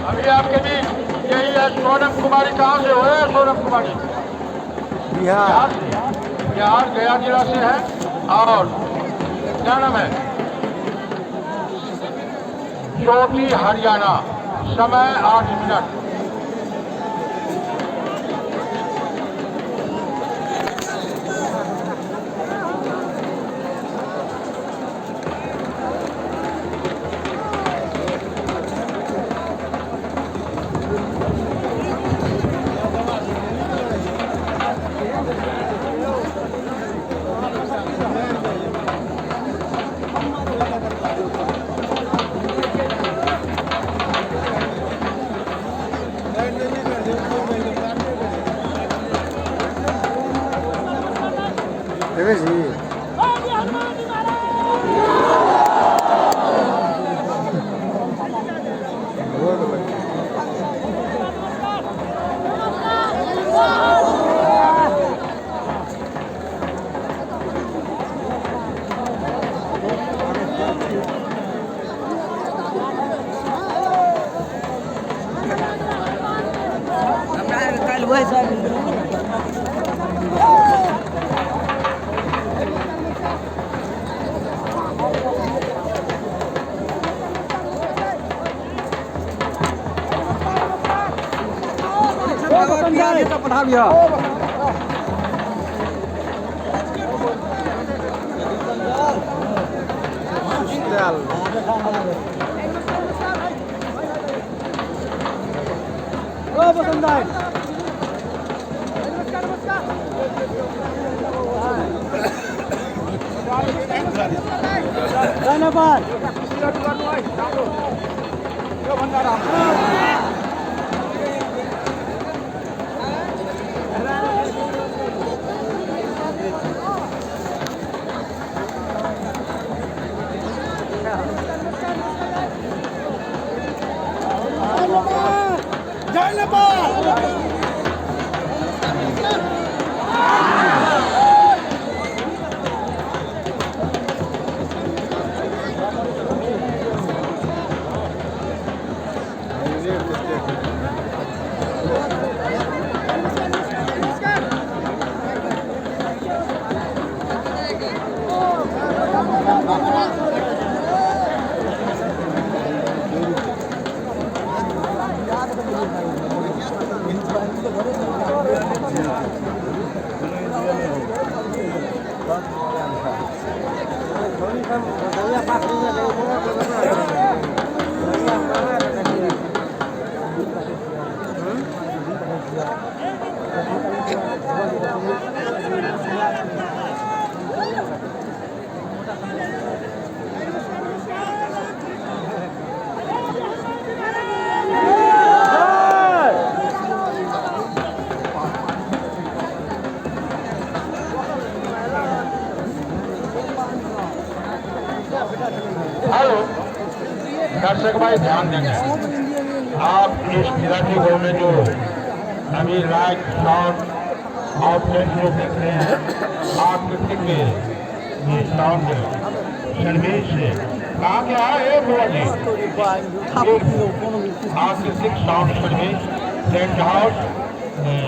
अभी आपके बीच यही है सोनम कुमारी। कहाँ से हो सोनम कुमारी? बिहार। बिहार गया जिला से है। और क्या नाम है? चोटी हरियाणा। समय 8 मिनट। पठा दिया हेलो दर्शक भाई, ध्यान देंगे आप इस मिराठी गो में जो अभी लाइट साउंड आउटलेट जो देख रहे हैं, आप के ये साउंड सर्विस से कहा गया है बुआ जी, आकृतिक साउंड सर्विस टेंट हाउस,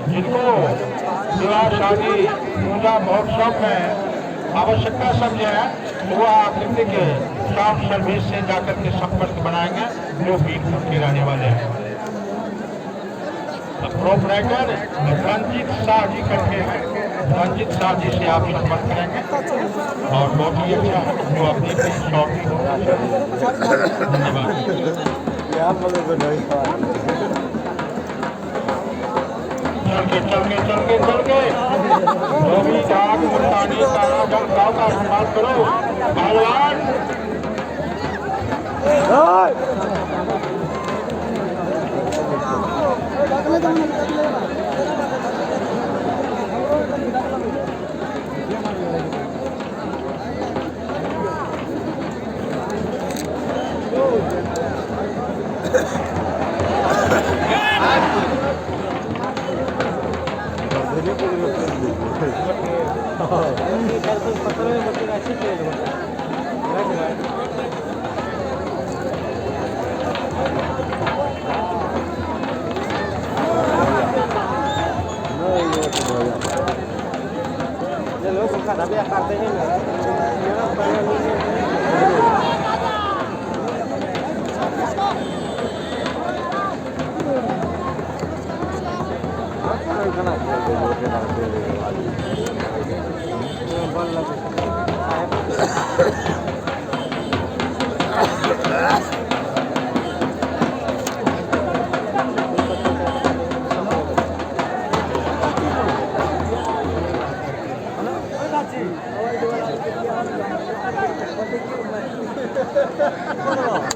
जिनको विवाह शादी पूजा महोत्सव में आवश्यकता समझे है, वो आकृतिक साउंड सर्विस से जाकर के संपर्क बनाएंगे जो बीट करके रहने वाले हैं। प्रोपराइटर रंजीत शाह जी करके हैं, रंजीत शाह जी से आप संपर्क करेंगे और बहुत ही अच्छा जो अपनी शॉर्टी होगा। धन्यवाद। चल के धोबी डाक मुल्तानी काला जल गाँव का इस्तेमाल करो भगवान।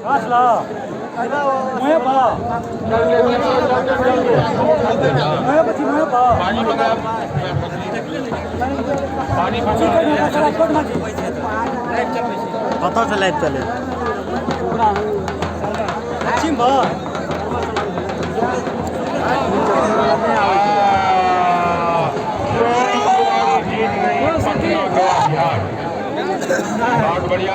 Asla. Moya pa. Moya pa, moya pa. पानी मंगा पानी কত চলে চলে চিম ভা बहुत बढ़िया